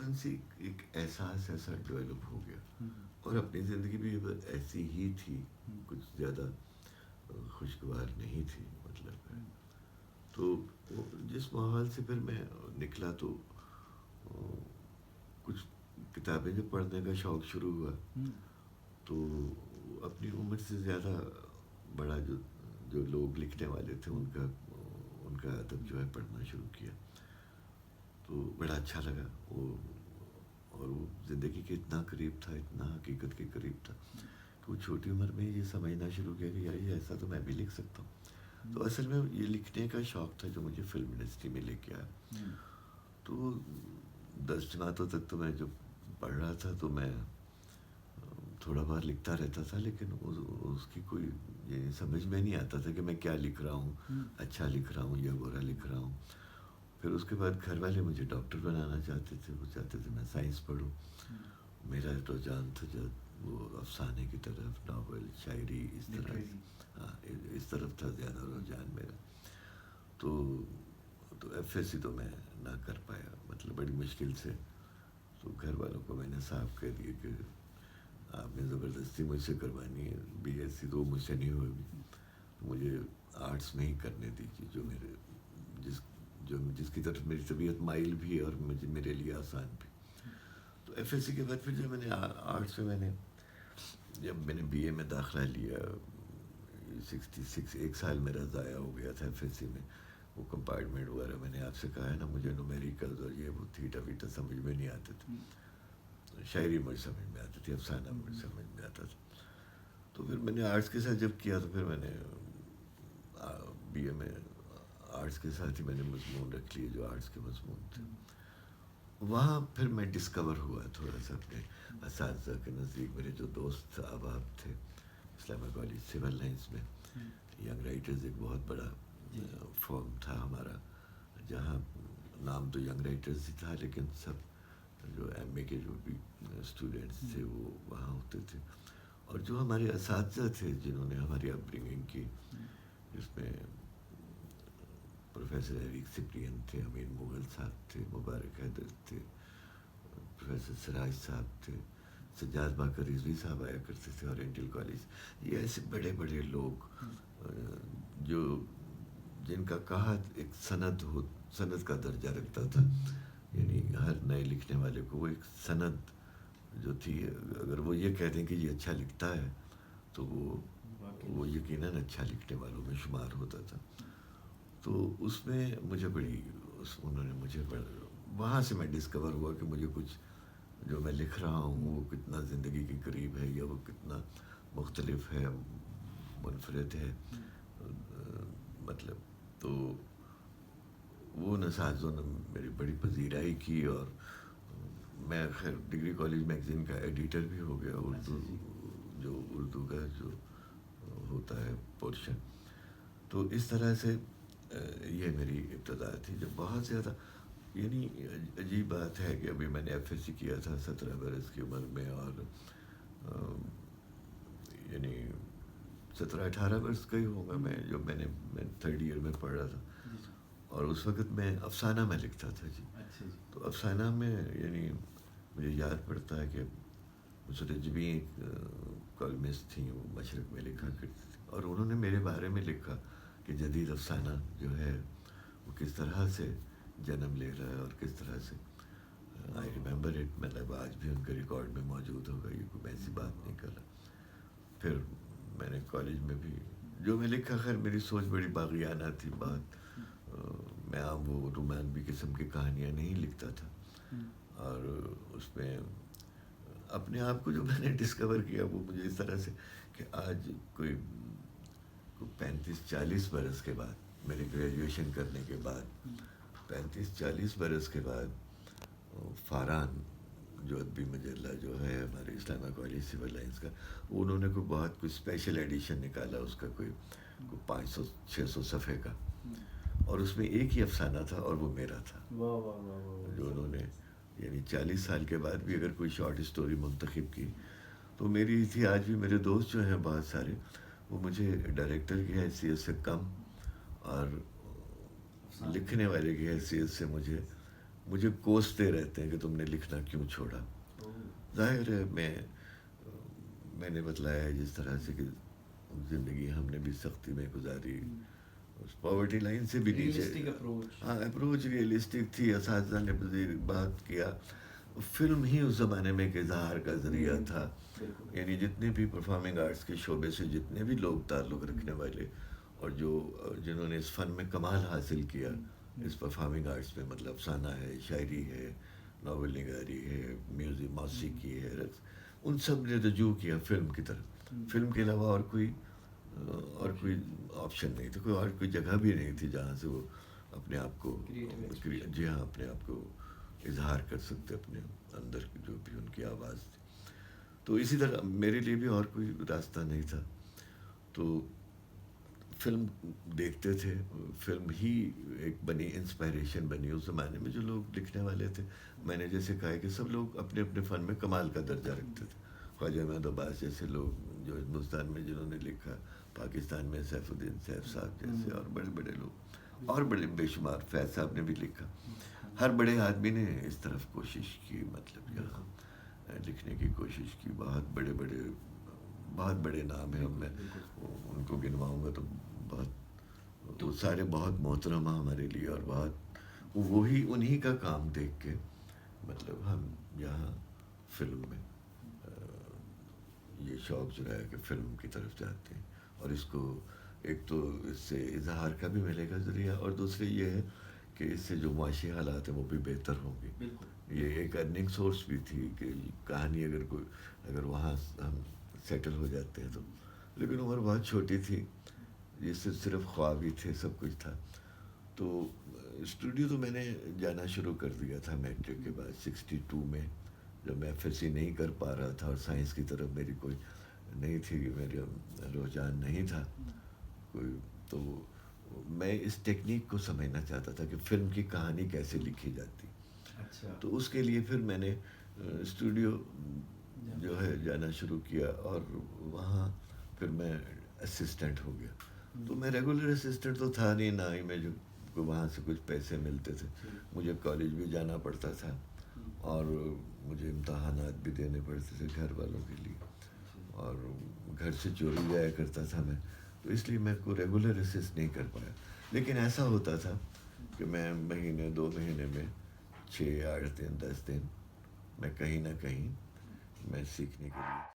بچپن سے ایک احساس ایسا ڈیولپ ہو گیا، اور اپنی زندگی بھی ایسی ہی تھی، کچھ زیادہ خوشگوار نہیں تھی مطلب ہے. تو جس ماحول سے پھر میں نکلا تو کچھ کتابیں جو پڑھنے کا شوق شروع ہوا، تو اپنی عمر سے زیادہ بڑا جو لوگ لکھنے والے تھے ان کا ادب جو ہے پڑھنا شروع کیا. تو بڑا اچھا لگا وہ، اور وہ زندگی کے اتنا قریب تھا، اتنا حقیقت کے قریب تھا کہ وہ چھوٹی عمر میں یہ سمجھنا شروع کیا کہ یار یہ ایسا تو میں بھی لکھ سکتا ہوں. تو اصل میں یہ لکھنے کا شوق تھا جو مجھے فلم انڈسٹری میں لے کے آیا. تو 10 جماعتوں تک تو میں جب پڑھ رہا تھا تو میں تھوڑا بہت لکھتا رہتا تھا، لیکن اس کی کوئی یہ سمجھ میں نہیں آتا تھا کہ میں کیا لکھ رہا ہوں، اچھا لکھ رہا ہوں یا برا لکھ رہا ہوں. پھر اس کے بعد گھر والے مجھے ڈاکٹر بنانا چاہتے تھے، وہ چاہتے تھے میں سائنس پڑھوں. میرا رجحان تھا جو وہ افسانے کی طرف، ناول شاعری اس طرح، ہاں اس طرف تھا زیادہ رجحان میرا. تو ایف ایس سی تو میں نہ کر پایا، مطلب بڑی مشکل سے. تو گھر والوں کو میں نے صاف کہہ دیا کہ آپ نے زبردستی مجھ سے کروانی ہے، بی ایس سی تو مجھ سے نہیں ہوگی، مجھے آرٹس میں ہی کرنے دیجیے جو جس کی طرف میری طبیعت مائل بھی ہے اور میرے لیے آسان بھی. تو ایف ایس سی کے بعد پھر جب میں نے آرٹس میں جب میں نے بی اے میں داخلہ لیا، 66 ایک سال میرا ضائع ہو گیا تھا ایف ایس سی میں. وہ کمپارٹمنٹ وغیرہ میں نے آپ سے کہا ہے نا، مجھے نومیریکلز اور یہ وہ تھیٹا ویٹا سمجھ میں نہیں آتے تھے. شاعری مجھے سمجھ میں آتی تھی، افسانہ مجھے سمجھ میں آتا تھا. تو پھر میں نے آرٹس کے ساتھ جب کیا تو پھر میں نے بی اے میں آرٹس کے ساتھ ہی میں نے مضمون رکھ لیے جو آرٹس کے مضمون تھے. وہاں پھر میں ڈسکور ہوا تھوڑا سا اپنے اساتذہ کے نزدیک. میرے جو دوست احباب تھے اسلامہ کالج سول لائنس میں، ینگ رائٹرز ایک بہت بڑا فارم تھا ہمارا، جہاں نام تو ینگ رائٹرز ہی تھا لیکن سب جو ایم اے کے جو بھی اسٹوڈنٹس تھے وہ وہاں ہوتے تھے. اور جو ہمارے اساتذہ تھے جنہوں نے ہماری اپ برنگنگ کی، جس میں پروفیسر ایرک سپرین تھے، امین مغل صاحب تھے، مبارک حیدر تھے، پروفیسر سراج صاحب تھے، سجاد باقر رضوی صاحب آیا کرتے تھے اورینٹل کالج. یہ ایسے بڑے بڑے لوگ جن کا کہا ایک سند کا درجہ رکھتا تھا. یعنی ہر نئے لکھنے والے کو وہ ایک سند جو تھی، اگر وہ یہ کہہ دیں کہ یہ اچھا لکھتا ہے تو وہ یقیناً اچھا لکھنے والوں میں شمار ہوتا تھا. تو اس میں مجھے انہوں نے مجھے وہاں سے میں ڈسکور ہوا کہ مجھے کچھ جو میں لکھ رہا ہوں وہ کتنا زندگی کے قریب ہے، یا وہ کتنا مختلف ہے، منفرد ہے مطلب. تو وہ اساتذوں نے میری بڑی پذیرائی کی، اور میں خیر ڈگری کالج میگزین کا ایڈیٹر بھی ہو گیا، اردو کا جو ہوتا ہے پورشن. تو اس طرح سے یہ میری ابتدا تھی. جب بہت زیادہ یعنی عجیب بات ہے کہ ابھی میں نے ایف ایس سی کیا تھا 17 برس کی عمر میں، اور یعنی 17-18 برس کا ہی ہوگا میں جب میں 3rd ایئر میں پڑھ رہا تھا. اور اس وقت میں افسانہ میں لکھتا تھا جی. تو افسانہ میں یعنی مجھے یاد پڑتا ہے کہ مسرت جبیں ایک کالمسٹ تھیں، وہ مشرق میں لکھا کرتی تھی، اور انہوں نے میرے بارے میں لکھا کہ جدید افسانہ جو ہے وہ کس طرح سے جنم لے رہا ہے اور کس طرح سے. آئی ریمبر اٹ، مطلب آج بھی ان کے ریکارڈ میں موجود ہوگا، یہ کوئی ایسی بات نہیں کر رہا. پھر میں نے کالج میں بھی جو میں لکھا، خیر میری سوچ بڑی باغیانہ تھی. میں وہ رومانوی قسم کی کہانیاں نہیں لکھتا تھا، اور اس میں اپنے آپ کو جو میں نے ڈسکور کیا وہ مجھے اس طرح سے کہ آج کوئی 35-40 برس کے بعد، میری گریجویشن کرنے کے بعد 35-40 برس کے بعد فاران جو ادبی مجلہ جو ہے ہمارے اسلامہ کالج سول لائنس کا، انہوں نے کوئی بہت کوئی اسپیشل ایڈیشن نکالا اس کا، کوئی 500-600 صفحے کا، اور اس میں ایک ہی افسانہ تھا اور وہ میرا تھا. جو انہوں نے یعنی 40 سال کے بعد بھی اگر کوئی شارٹ اسٹوری منتخب کی تو میری ہی تھی. آج بھی میرے دوست جو ہیں بہت سارے، وہ مجھے ڈائریکٹر کی حیثیت سے کم اور لکھنے والے کی حیثیت سے مجھے مجھے کوستے رہتے ہیں کہ تم نے لکھنا کیوں چھوڑا. ظاہر ہے میں نے بتلایا ہے جس طرح سے کہ زندگی ہم نے بھی سختی میں گزاری, اس پاورٹی لائن سے بھی نیچے. Realistic approach. ہاں, اپروچ ریئلسٹک تھی. اساتذہ نے بات کیا. فلم ہی اس زمانے میں ایک اظہار کا ذریعہ تھا. یعنی جتنے بھی پرفارمنگ آرٹس کے شعبے سے جتنے بھی لوگ تعلق رکھنے والے اور جنہوں نے اس فن میں کمال حاصل کیا, اس پرفارمنگ آرٹس میں, مطلب افسانہ ہے, شاعری ہے, ناول نگاری ہے, میوزک, موسیقی ہے, رقص, ان سب نے رجوع کیا فلم کی طرف. فلم کے علاوہ اور کوئی آپشن نہیں تھا, کوئی جگہ بھی نہیں تھی جہاں سے وہ اپنے آپ کو, جی ہاں, اپنے آپ کو اظہار کر سکتے, اپنے اندر کی جو بھی ان کی آواز تھی. تو اسی طرح میرے لیے بھی اور کوئی راستہ نہیں تھا. تو فلم دیکھتے تھے, فلم ہی ایک بنی, انسپائریشن بنی. اس زمانے میں جو لوگ لکھنے والے تھے, میں نے جیسے کہا کہ سب لوگ اپنے اپنے فن میں کمال کا درجہ رکھتے تھے. خواجہ احمد عباس جیسے لوگ جو ہندوستان میں جنہوں نے لکھا, پاکستان میں سیف الدین سیف صاحب جیسے, اور بڑے بڑے لوگ, اور بڑے بے شمار, فیض صاحب نے بھی لکھا. ہر بڑے آدمی نے اس طرف کوشش کی, مطلب یہاں لکھنے کی کوشش کی. بہت بڑے نام ہیں, میں ان کو گنواؤں گا تو وہ سارے بہت محترم ہیں ہمارے لیے, اور بہت وہی انہی کا کام دیکھ کے مطلب ہم یہاں فلم میں یہ شوق جو ہے کہ فلم کی طرف جاتے ہیں. اور اس کو ایک تو اس سے اظہار کا بھی ملے گا ذریعہ, اور دوسری یہ ہے کہ اس سے جو معاشی حالات ہیں وہ بھی بہتر ہوں گے. یہ ایک ارننگ سورس بھی تھی کہ کہانی اگر وہاں ہم سیٹل ہو جاتے ہیں تو. لیکن عمر بہت چھوٹی تھی, جس سے صرف خواب ہی تھے, سب کچھ تھا. تو اسٹوڈیو تو میں نے جانا شروع کر دیا تھا میٹرک کے بعد 62 میں, جب میں ایف ایس سی نہیں کر پا رہا تھا اور سائنس کی طرف میری کوئی نہیں تھی, میرا رجحان نہیں تھا کوئی. تو میں اس ٹیکنیک کو سمجھنا چاہتا تھا کہ فلم کی کہانی کیسے لکھی جاتی. تو اس کے لیے پھر میں نے اسٹوڈیو جو ہے جانا شروع کیا, اور وہاں پھر میں اسسٹنٹ ہو گیا. تو میں ریگولر اسسٹنٹ تو تھا نہیں, نہ ہی میں جو وہاں سے کچھ پیسے ملتے تھے. مجھے کالج بھی جانا پڑتا تھا, اور مجھے امتحانات بھی دینے پڑتے تھے گھر والوں کے لیے, اور گھر سے چوری جایا کرتا تھا میں. تو اس لیے میں کو ریگولر اسسٹ نہیں کر پایا. لیکن ایسا ہوتا تھا کہ میں مہینے 2 مہینے میں 6 8 دن 10 دن میں کہیں نہ کہیں میں سیکھنے کے لیے